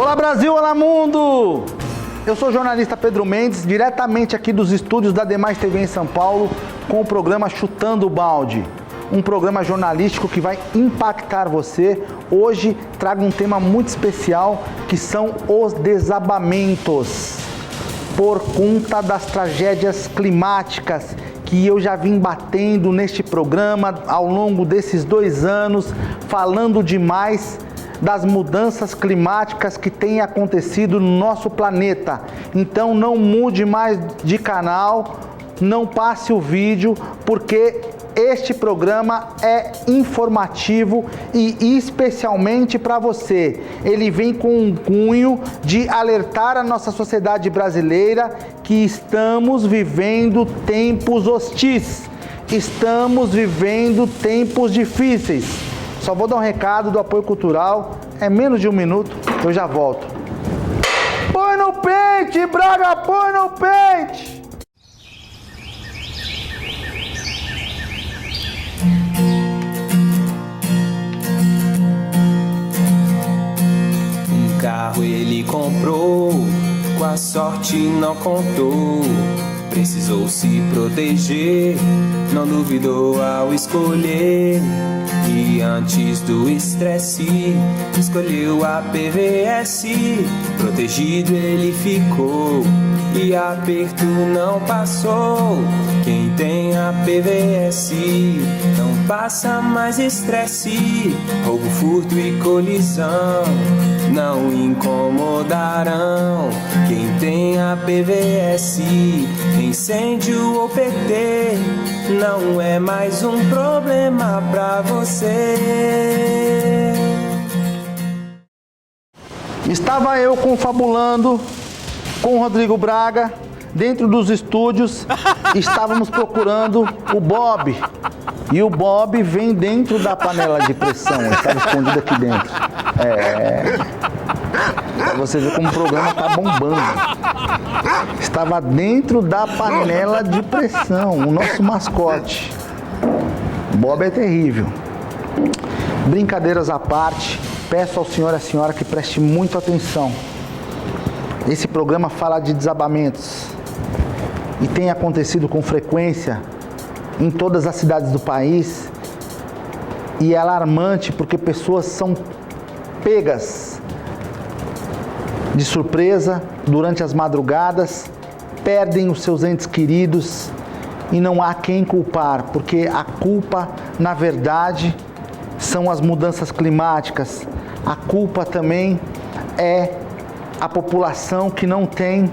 Olá Brasil, olá mundo! Eu sou o jornalista Pedro Mendes, diretamente aqui dos estúdios da Demais TV em São Paulo, com o programa Chutando o Balde. Um programa jornalístico que vai impactar você. Hoje trago um tema muito especial, que são os desabamentos. Por conta das tragédias climáticas que eu já vim batendo neste programa ao longo desses 2 anos, falando demais das mudanças climáticas que têm acontecido no nosso planeta. Então não mude mais de canal, não passe o vídeo, porque este programa é informativo e especialmente para você. Ele vem com um cunho de alertar a nossa sociedade brasileira que estamos vivendo tempos hostis, estamos vivendo tempos difíceis. Só vou dar um recado do apoio cultural, é menos de 1 minuto, eu já volto. Põe no pente, Braga, põe no pente! Um carro ele comprou, com a sorte não contou. Precisou se proteger, não duvidou ao escolher. E antes do estresse, escolheu a PVS. Protegido ele ficou e aperto não passou. Quem tem a PVS não passa mais estresse. Roubo, furto e colisão não incomodarão. Quem tem a PVS, incêndio ou PT, não é mais um problema pra você. Estava eu confabulando com o Rodrigo Braga dentro dos estúdios, estávamos procurando o Bob. E o Bob vem dentro da panela de pressão, ele estava escondido aqui dentro. Pra você ver como o programa tá bombando. Estava dentro da panela de pressão, o nosso mascote. Bob é terrível. Brincadeiras à parte, peço ao senhor e à senhora que preste muita atenção. Esse programa fala de desabamentos e tem acontecido com frequência em todas as cidades do país, e é alarmante porque pessoas são pegas de surpresa durante as madrugadas, perdem os seus entes queridos e não há quem culpar, porque a culpa, na verdade, são as mudanças climáticas. A culpa também é a população que não tem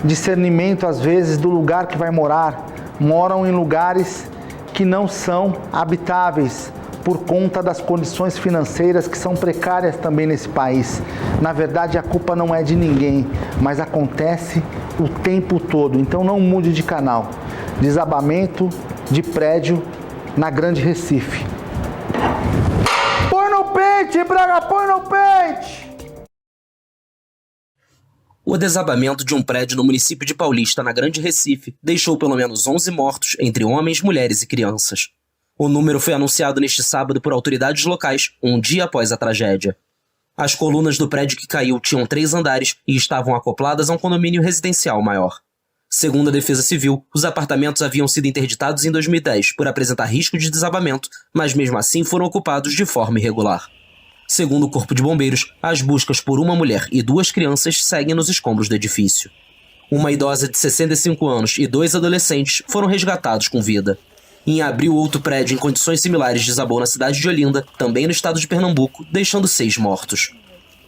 discernimento, às vezes, do lugar que vai morar. Moram em lugares que não são habitáveis por conta das condições financeiras que são precárias também nesse país. Na verdade, a culpa não é de ninguém, mas acontece o tempo todo. Então não mude de canal. Desabamento de prédio na Grande Recife. Põe no pente, Braga, põe no pente! O desabamento de um prédio no município de Paulista, na Grande Recife, deixou pelo menos 11 mortos, entre homens, mulheres e crianças. O número foi anunciado neste sábado por autoridades locais, um dia após a tragédia. As colunas do prédio que caiu tinham 3 andares e estavam acopladas a um condomínio residencial maior. Segundo a Defesa Civil, os apartamentos haviam sido interditados em 2010 por apresentar risco de desabamento, mas mesmo assim foram ocupados de forma irregular. Segundo o Corpo de Bombeiros, as buscas por uma mulher e 2 crianças seguem nos escombros do edifício. Uma idosa de 65 anos e 2 adolescentes foram resgatados com vida. Em abril, outro prédio em condições similares desabou na cidade de Olinda, também no estado de Pernambuco, deixando 6 mortos.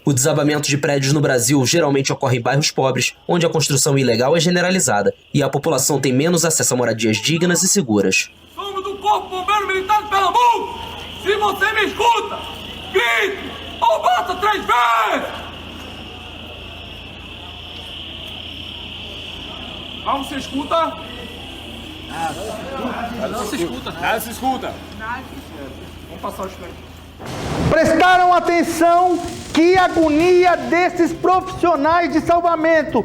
O desabamento de prédios no Brasil geralmente ocorre em bairros pobres, onde a construção ilegal é generalizada e a população tem menos acesso a moradias dignas e seguras. Somos do Corpo Bombeiro Militar de Pernambuco! Se você me escuta, grite ou bata 3 vezes! Não se escuta? Não se escuta. Nada se escuta. Vamos passar os pés. Prestaram atenção? Que agonia desses profissionais de salvamento!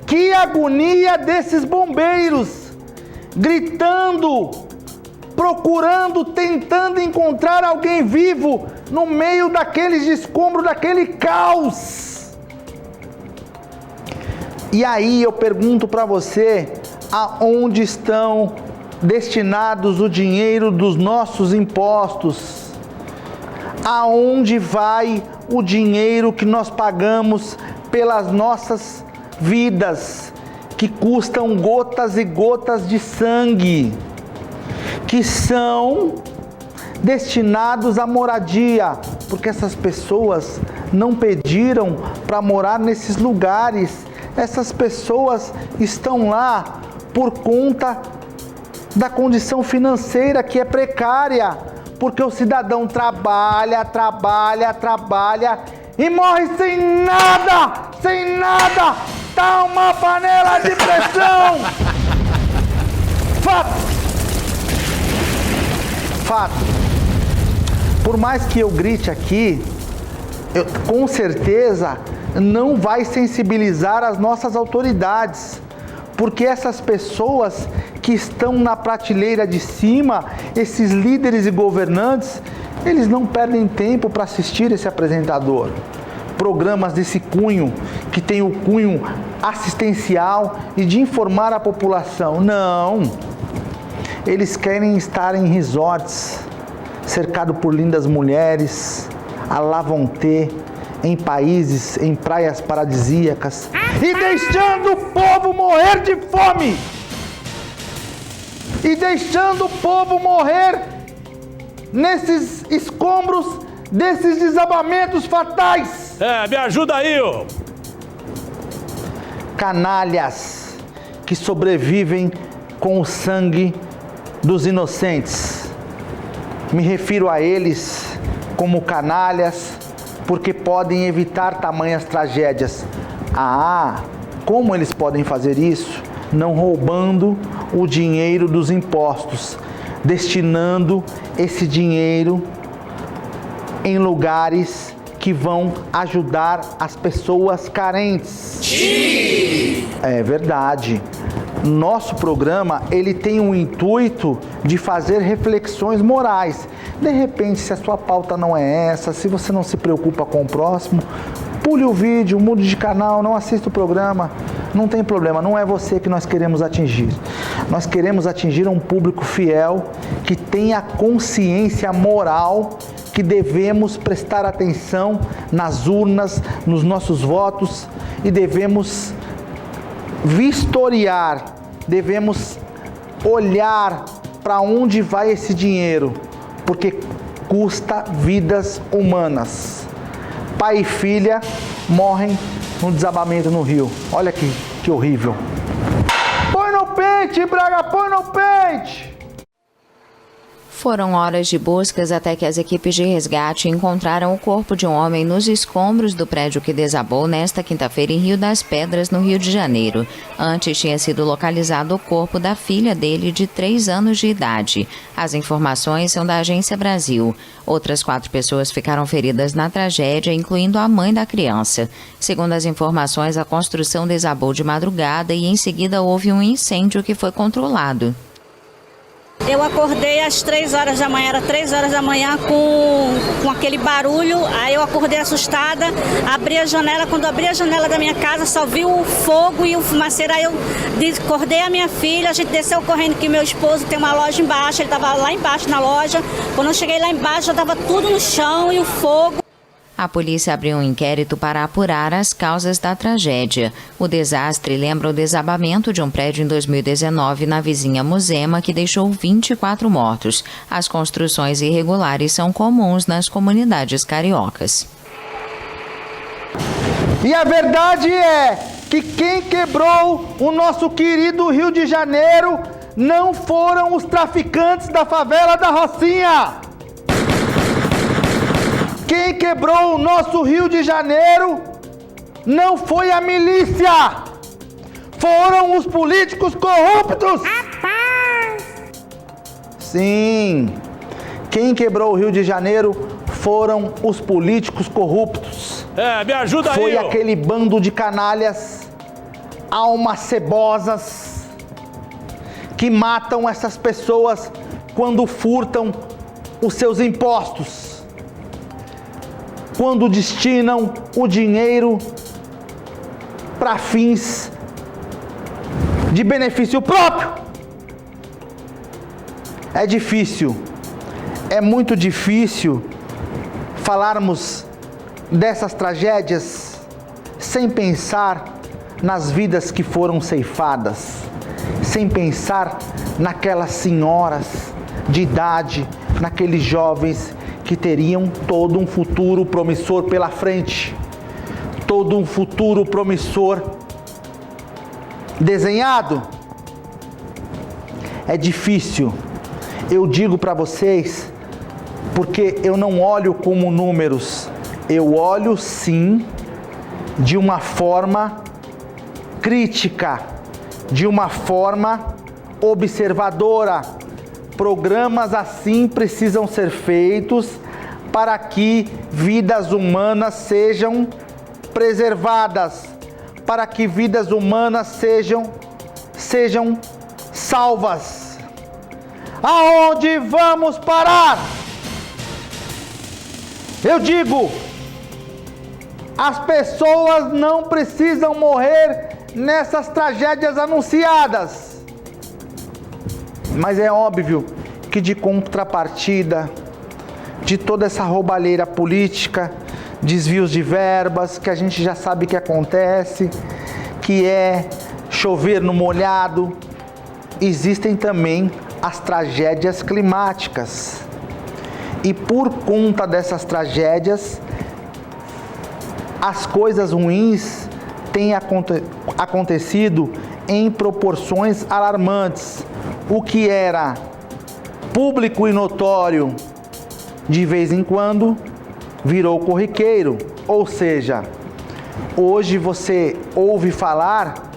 Que agonia desses bombeiros! Gritando, procurando, tentando encontrar alguém vivo no meio daqueles escombros, daquele caos. E aí eu pergunto para você, aonde estão destinados o dinheiro dos nossos impostos? Aonde vai o dinheiro que nós pagamos pelas nossas vidas, que custam gotas e gotas de sangue, que são destinados à moradia, porque essas pessoas não pediram para morar nesses lugares. Essas pessoas estão lá por conta da condição financeira que é precária, porque o cidadão trabalha e morre sem nada, tá uma panela de pressão. Fato. Por mais que eu grite aqui, com certeza não vai sensibilizar as nossas autoridades, porque essas pessoas que estão na prateleira de cima, esses líderes e governantes, eles não perdem tempo para assistir esse apresentador. Programas desse cunho, que tem o cunho assistencial e de informar a população. Não. Eles querem estar em resorts, cercado por lindas mulheres, à la vontade, em países, em praias paradisíacas, e deixando o povo morrer de fome, e deixando o povo morrer nesses escombros, desses desabamentos fatais. Me ajuda aí, ô! Canalhas que sobrevivem com o sangue dos inocentes. Me refiro a eles como canalhas, porque podem evitar tamanhas tragédias. Como eles podem fazer isso? Não roubando o dinheiro dos impostos, destinando esse dinheiro em lugares que vão ajudar as pessoas carentes. Sim. É verdade. Nosso programa, ele tem o intuito de fazer reflexões morais. De repente, se a sua pauta não é essa, se você não se preocupa com o próximo, pule o vídeo, mude de canal, não assista o programa. Não tem problema, não é você que nós queremos atingir. Nós queremos atingir um público fiel que tenha consciência moral que devemos prestar atenção nas urnas, nos nossos votos, e devemos vistoriar, devemos olhar para onde vai esse dinheiro, porque custa vidas humanas. Pai e filha morrem no desabamento no rio. Olha que horrível. Põe no pente, Braga, põe no pente! Foram horas de buscas até que as equipes de resgate encontraram o corpo de um homem nos escombros do prédio que desabou nesta quinta-feira em Rio das Pedras, no Rio de Janeiro. Antes tinha sido localizado o corpo da filha dele de 3 anos de idade. As informações são da Agência Brasil. Outras 4 pessoas ficaram feridas na tragédia, incluindo a mãe da criança. Segundo as informações, a construção desabou de madrugada e em seguida houve um incêndio que foi controlado. Eu acordei às 3 horas da manhã, era 3 horas da manhã com aquele barulho, aí eu acordei assustada, abri a janela, quando abri a janela da minha casa só vi o fogo e o fumaceiro, aí eu acordei a minha filha, a gente desceu correndo que meu esposo tem uma loja embaixo, ele estava lá embaixo na loja, quando eu cheguei lá embaixo já estava tudo no chão e o fogo. A polícia abriu um inquérito para apurar as causas da tragédia. O desastre lembra o desabamento de um prédio em 2019 na vizinha Muzema, que deixou 24 mortos. As construções irregulares são comuns nas comunidades cariocas. E a verdade é que quem quebrou o nosso querido Rio de Janeiro não foram os traficantes da favela da Rocinha. Quem quebrou o nosso Rio de Janeiro não foi a milícia, foram os políticos corruptos. Sim, quem quebrou o Rio de Janeiro foram os políticos corruptos. Me ajuda aí. Foi aquele bando de canalhas, almas cebosas, que matam essas pessoas quando furtam os seus impostos. Quando destinam o dinheiro para fins de benefício próprio. É difícil, é muito difícil falarmos dessas tragédias sem pensar nas vidas que foram ceifadas, sem pensar naquelas senhoras de idade, naqueles jovens que teriam todo um futuro promissor pela frente, todo um futuro promissor desenhado. É difícil, eu digo para vocês, porque eu não olho como números, eu olho sim de uma forma crítica, de uma forma observadora. Programas assim precisam ser feitos para que vidas humanas sejam preservadas, para que vidas humanas sejam salvas. Aonde vamos parar? Eu digo, as pessoas não precisam morrer nessas tragédias anunciadas. Mas é óbvio que de contrapartida de toda essa roubalheira política, desvios de verbas, que a gente já sabe que acontece, que é chover no molhado, existem também as tragédias climáticas. E por conta dessas tragédias, as coisas ruins têm acontecido em proporções alarmantes. O que era público e notório de vez em quando virou corriqueiro. Ou seja, hoje você ouve falar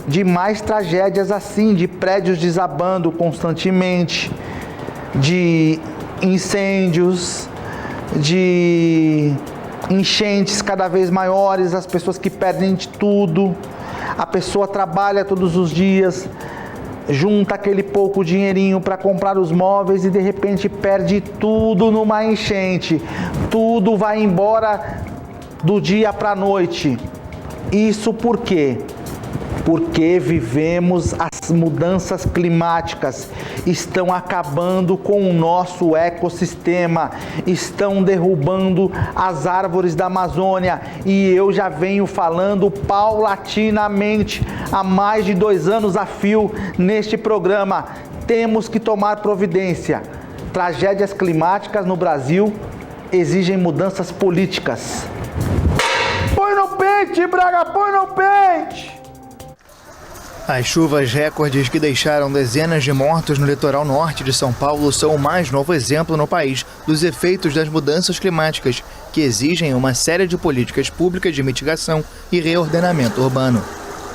de mais tragédias assim, de prédios desabando constantemente, de incêndios, de enchentes cada vez maiores, as pessoas que perdem de tudo. A pessoa trabalha todos os dias, junta aquele pouco dinheirinho para comprar os móveis e de repente perde tudo numa enchente. Tudo vai embora do dia para a noite. Isso por quê? Porque vivemos as mudanças climáticas, estão acabando com o nosso ecossistema, estão derrubando as árvores da Amazônia, e eu já venho falando paulatinamente há mais de 2 anos a fio neste programa. Temos que tomar providência. Tragédias climáticas no Brasil exigem mudanças políticas. Põe no pente, Braga, põe no pente! As chuvas recordes que deixaram dezenas de mortos no litoral norte de São Paulo são o mais novo exemplo no país dos efeitos das mudanças climáticas, que exigem uma série de políticas públicas de mitigação e reordenamento urbano.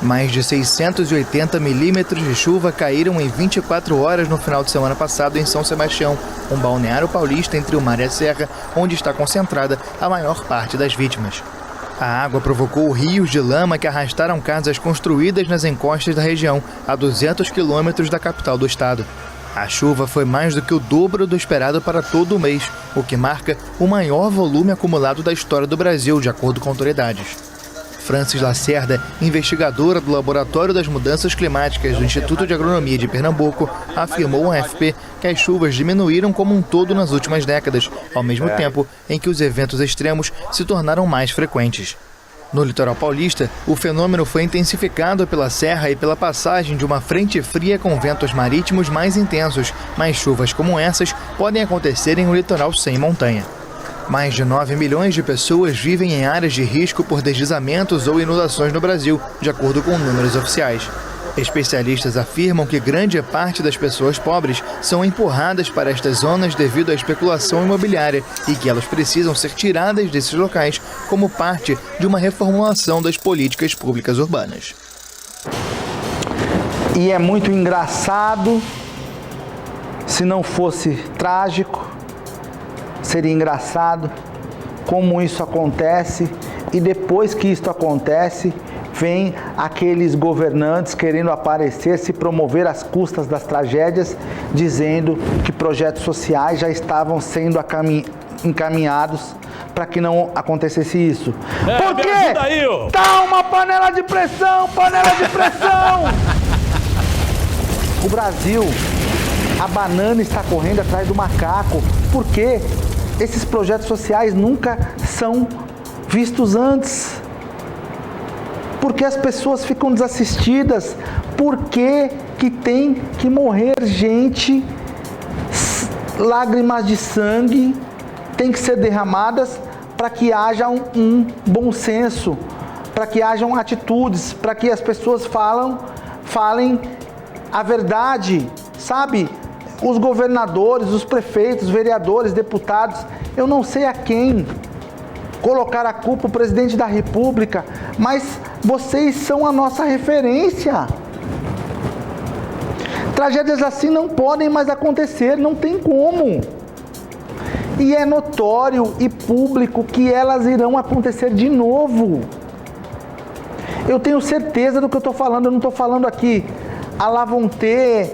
Mais de 680 milímetros de chuva caíram em 24 horas no final de semana passado em São Sebastião, um balneário paulista entre o mar e a serra, onde está concentrada a maior parte das vítimas. A água provocou rios de lama que arrastaram casas construídas nas encostas da região, a 200 quilômetros da capital do estado. A chuva foi mais do que o dobro do esperado para todo o mês, o que marca o maior volume acumulado da história do Brasil, de acordo com autoridades. Francis Lacerda, investigadora do Laboratório das Mudanças Climáticas do Instituto de Agronomia de Pernambuco, afirmou ao AFP que as chuvas diminuíram como um todo nas últimas décadas, ao mesmo tempo em que os eventos extremos se tornaram mais frequentes. No litoral paulista, o fenômeno foi intensificado pela serra e pela passagem de uma frente fria com ventos marítimos mais intensos, mas chuvas como essas podem acontecer em um litoral sem montanha. Mais de 9 milhões de pessoas vivem em áreas de risco por deslizamentos ou inundações no Brasil, de acordo com números oficiais. Especialistas afirmam que grande parte das pessoas pobres são empurradas para estas zonas devido à especulação imobiliária e que elas precisam ser tiradas desses locais como parte de uma reformulação das políticas públicas urbanas. E é muito engraçado, se não fosse trágico, seria engraçado como isso acontece, e depois que isso acontece, vem aqueles governantes querendo aparecer, se promover às custas das tragédias, dizendo que projetos sociais já estavam sendo encaminhados para que não acontecesse isso. Por quê? Me ajuda aí, ô. Tá uma panela de pressão, panela de pressão! O Brasil, a banana está correndo atrás do macaco. Por quê? Esses projetos sociais nunca são vistos antes. Porque as pessoas ficam desassistidas. Por que tem que morrer gente? Lágrimas de sangue têm que ser derramadas para que haja um bom senso, para que hajam atitudes, para que as pessoas falem a verdade, sabe? Os governadores, os prefeitos, os vereadores, deputados, eu não sei a quem colocar a culpa, o presidente da República, mas vocês são a nossa referência. Tragédias assim não podem mais acontecer, não tem como. E é notório e público que elas irão acontecer de novo. Eu tenho certeza do que eu estou falando, eu não estou falando aqui lá vão ter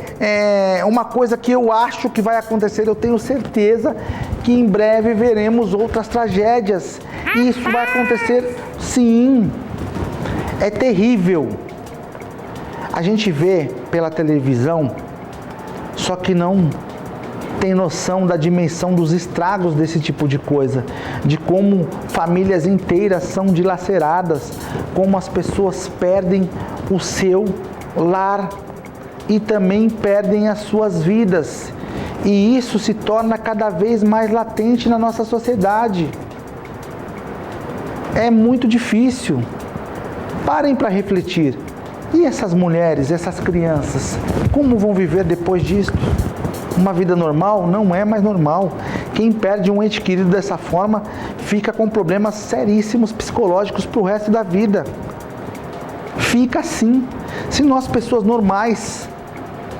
uma coisa que eu acho que vai acontecer. Eu tenho certeza que em breve veremos outras tragédias. E isso vai acontecer sim. É terrível. A gente vê pela televisão, só que não tem noção da dimensão dos estragos desse tipo de coisa, de como famílias inteiras são dilaceradas, como as pessoas perdem o seu lar e também perdem as suas vidas. E isso se torna cada vez mais latente na nossa sociedade. É muito difícil. Parem para refletir. E essas mulheres, essas crianças, como vão viver depois disso? Uma vida normal não é mais normal. Quem perde um ente querido dessa forma fica com problemas seríssimos psicológicos para o resto da vida. Fica assim. Se nós, pessoas normais,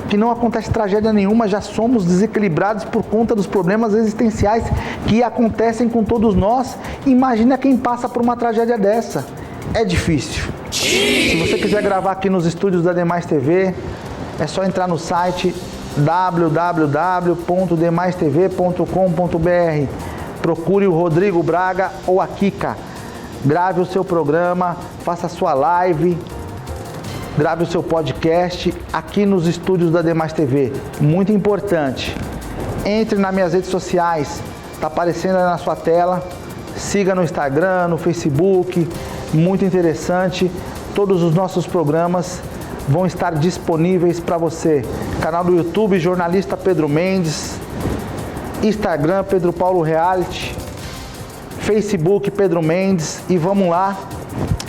que não acontece tragédia nenhuma, já somos desequilibrados por conta dos problemas existenciais que acontecem com todos nós, imagina quem passa por uma tragédia dessa. É difícil. Se você quiser gravar aqui nos estúdios da Demais TV, é só entrar no site www.demaistv.com.br. Procure o Rodrigo Braga ou a Kika. Grave o seu programa, faça a sua live, grave o seu podcast aqui nos estúdios da Demais TV. Muito importante. Entre nas minhas redes sociais, está aparecendo aí na sua tela. Siga no Instagram, no Facebook. Muito interessante. Todos os nossos programas vão estar disponíveis para você. Canal do YouTube, Jornalista Pedro Mendes. Instagram, Pedro Paulo Reality. Facebook, Pedro Mendes. E vamos lá,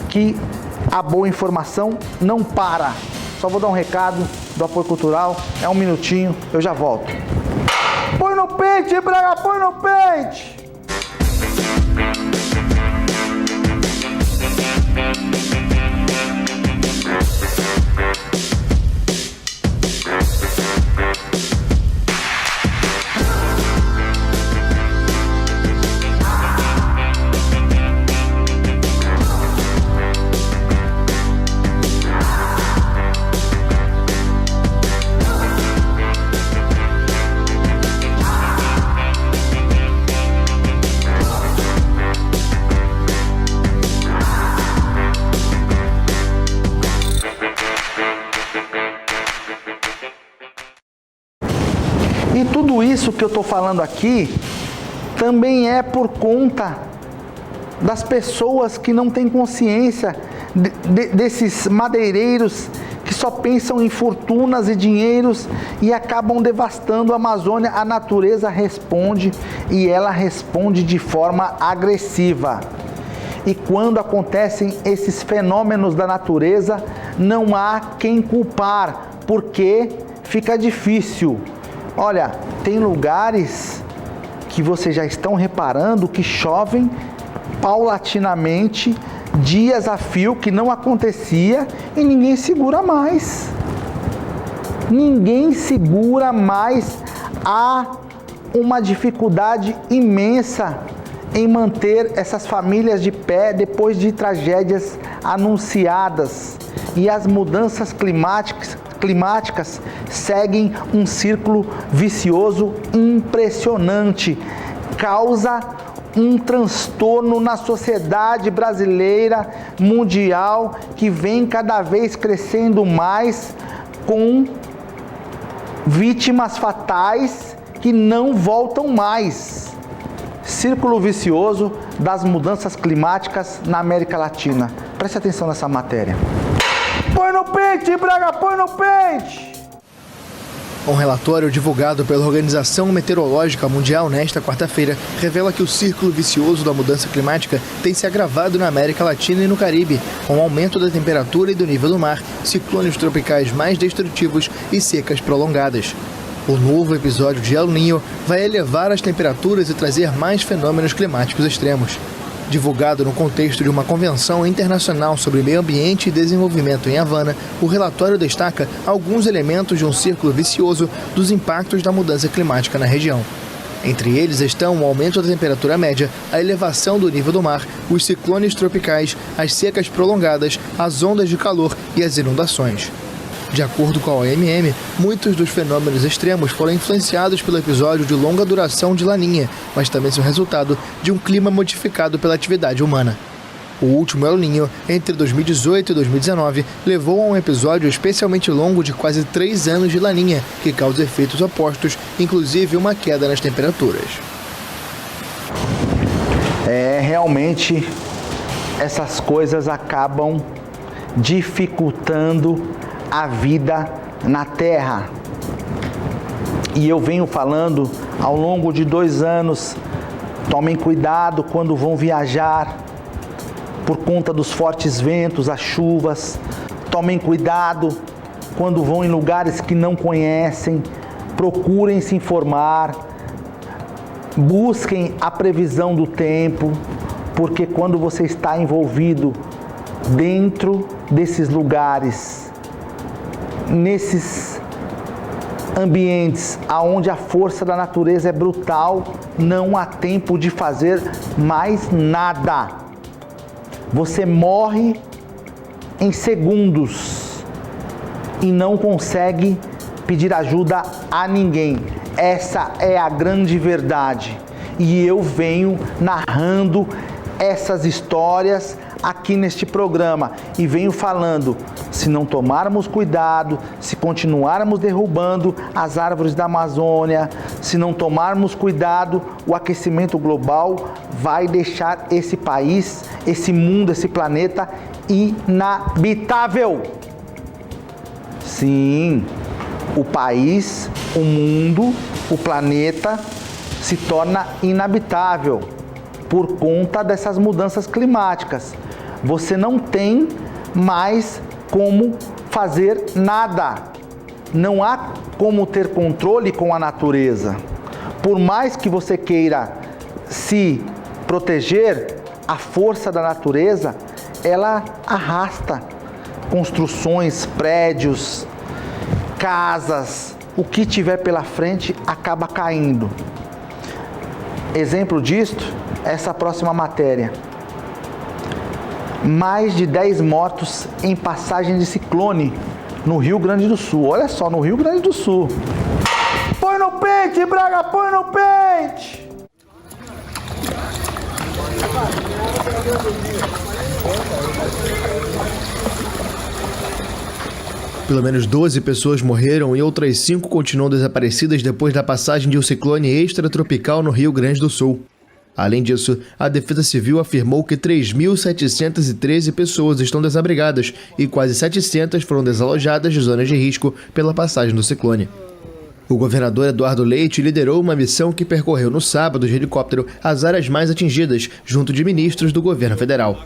que a boa informação não para. Só vou dar um recado do apoio cultural. É um minutinho, eu já volto. Põe no pente, Braga, põe no pente! E tudo isso que eu estou falando aqui também é por conta das pessoas que não têm consciência desses madeireiros que só pensam em fortunas e dinheiros e acabam devastando a Amazônia. A natureza responde e ela responde de forma agressiva. E quando acontecem esses fenômenos da natureza, não há quem culpar, porque fica difícil. Olha, tem lugares que vocês já estão reparando que chovem paulatinamente, dias a fio, que não acontecia e ninguém segura mais. Ninguém segura mais. Há uma dificuldade imensa em manter essas famílias de pé depois de tragédias anunciadas. E as mudanças climáticas seguem um círculo vicioso impressionante. Causa um transtorno na sociedade brasileira, mundial, que vem cada vez crescendo mais, com vítimas fatais que não voltam mais. Círculo vicioso das mudanças climáticas na América Latina. Preste atenção nessa matéria. Põe no pente, Braga, põe no pente! Um relatório divulgado pela Organização Meteorológica Mundial nesta quarta-feira revela que o círculo vicioso da mudança climática tem se agravado na América Latina e no Caribe, com o aumento da temperatura e do nível do mar, ciclones tropicais mais destrutivos e secas prolongadas. O novo episódio de El Niño vai elevar as temperaturas e trazer mais fenômenos climáticos extremos. Divulgado no contexto de uma convenção internacional sobre meio ambiente e desenvolvimento em Havana, o relatório destaca alguns elementos de um círculo vicioso dos impactos da mudança climática na região. Entre eles estão o aumento da temperatura média, a elevação do nível do mar, os ciclones tropicais, as secas prolongadas, as ondas de calor e as inundações. De acordo com a OMM, muitos dos fenômenos extremos foram influenciados pelo episódio de longa duração de Laninha, mas também são resultado de um clima modificado pela atividade humana. O último El Niño, entre 2018 e 2019, levou a um episódio especialmente longo de quase 3 anos de Laninha, que causa efeitos opostos, inclusive uma queda nas temperaturas. Realmente, essas coisas acabam dificultando a vida na Terra. E eu venho falando ao longo de 2 anos, tomem cuidado quando vão viajar, por conta dos fortes ventos, as chuvas. Tomem cuidado quando vão em lugares que não conhecem, procurem se informar, busquem a previsão do tempo, porque quando você está envolvido dentro desses lugares, nesses ambientes onde a força da natureza é brutal, não há tempo de fazer mais nada. Você morre em segundos e não consegue pedir ajuda a ninguém. Essa é a grande verdade. E eu venho narrando essas histórias aqui neste programa e venho falando, se não tomarmos cuidado, se continuarmos derrubando as árvores da Amazônia, se não tomarmos cuidado, o aquecimento global vai deixar esse país, esse mundo, esse planeta inabitável. Sim, o país, o mundo, o planeta se torna inabitável por conta dessas mudanças climáticas. Você não tem mais como fazer nada. Não há como ter controle com a natureza. Por mais que você queira se proteger, a força da natureza, ela arrasta construções, prédios, casas, o que tiver pela frente acaba caindo. Exemplo disto, essa próxima matéria. Mais de 10 mortos em passagem de ciclone no Rio Grande do Sul. Olha só, no Rio Grande do Sul. Põe no pente, Braga, põe no pente! Pelo menos 12 pessoas morreram e outras 5 continuam desaparecidas depois da passagem de um ciclone extratropical no Rio Grande do Sul. Além disso, a Defesa Civil afirmou que 3.713 pessoas estão desabrigadas e quase 700 foram desalojadas de zonas de risco pela passagem do ciclone. O governador Eduardo Leite liderou uma missão que percorreu no sábado de helicóptero as áreas mais atingidas, junto de ministros do governo federal.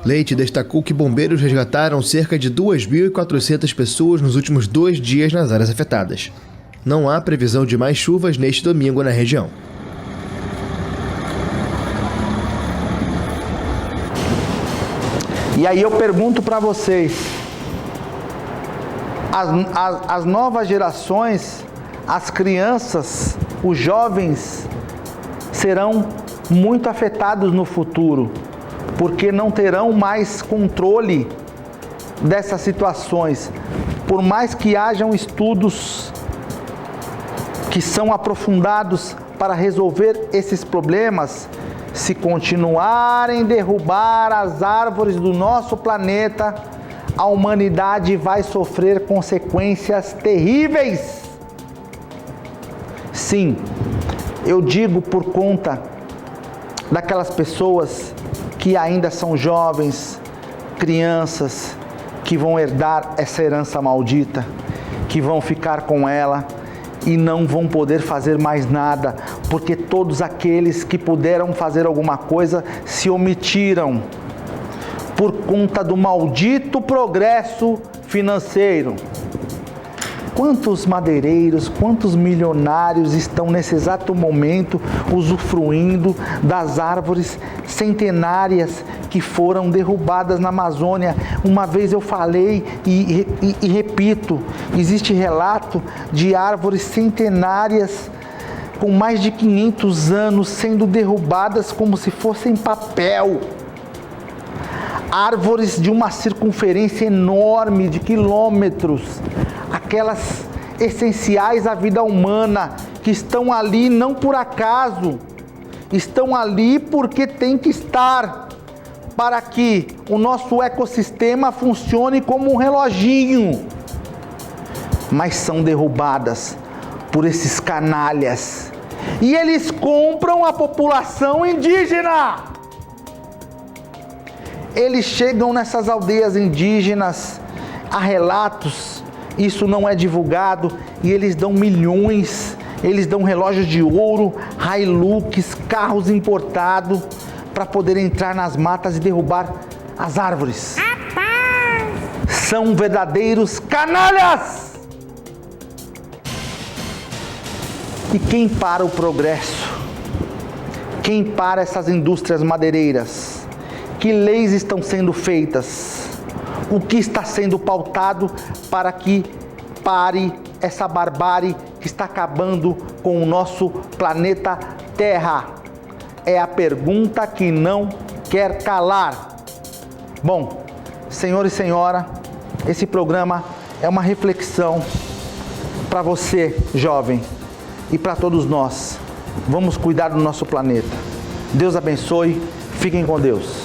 Leite destacou que bombeiros resgataram cerca de 2.400 pessoas nos últimos 2 dias nas áreas afetadas. Não há previsão de mais chuvas neste domingo na região. E aí eu pergunto para vocês, as novas gerações, as crianças, os jovens serão muito afetados no futuro, porque não terão mais controle dessas situações. Por mais que hajam estudos que são aprofundados para resolver esses problemas, Se continuarem a derrubar as árvores do nosso planeta, a humanidade vai sofrer consequências terríveis. Sim, eu digo por conta daquelas pessoas que ainda são jovens, crianças, que vão herdar essa herança maldita, que vão ficar com ela e não vão poder fazer mais nada, porque todos aqueles que puderam fazer alguma coisa se omitiram por conta do maldito progresso financeiro. Quantos madeireiros, quantos milionários estão nesse exato momento usufruindo das árvores centenárias que foram derrubadas na Amazônia? Uma vez eu falei e repito, existe relato de árvores centenárias com mais de 500 anos sendo derrubadas como se fossem papel. Árvores de uma circunferência enorme de quilômetros, aquelas essenciais à vida humana, que estão ali não por acaso, estão ali porque tem que estar, para que o nosso ecossistema funcione como um reloginho. Mas são derrubadas por esses canalhas, e eles compram a população indígena. Eles chegam nessas aldeias indígenas, há relatos, isso não é divulgado, e eles dão milhões, eles dão relógios de ouro, Hilux, carros importados, para poder entrar nas matas e derrubar as árvores. São verdadeiros canalhas! E quem para o progresso? Quem para essas indústrias madeireiras? Que leis estão sendo feitas? O que está sendo pautado para que pare essa barbárie que está acabando com o nosso planeta Terra? É a pergunta que não quer calar. Bom, senhor e senhora, esse programa é uma reflexão para você, jovem, e para todos nós. Vamos cuidar do nosso planeta. Deus abençoe. Fiquem com Deus.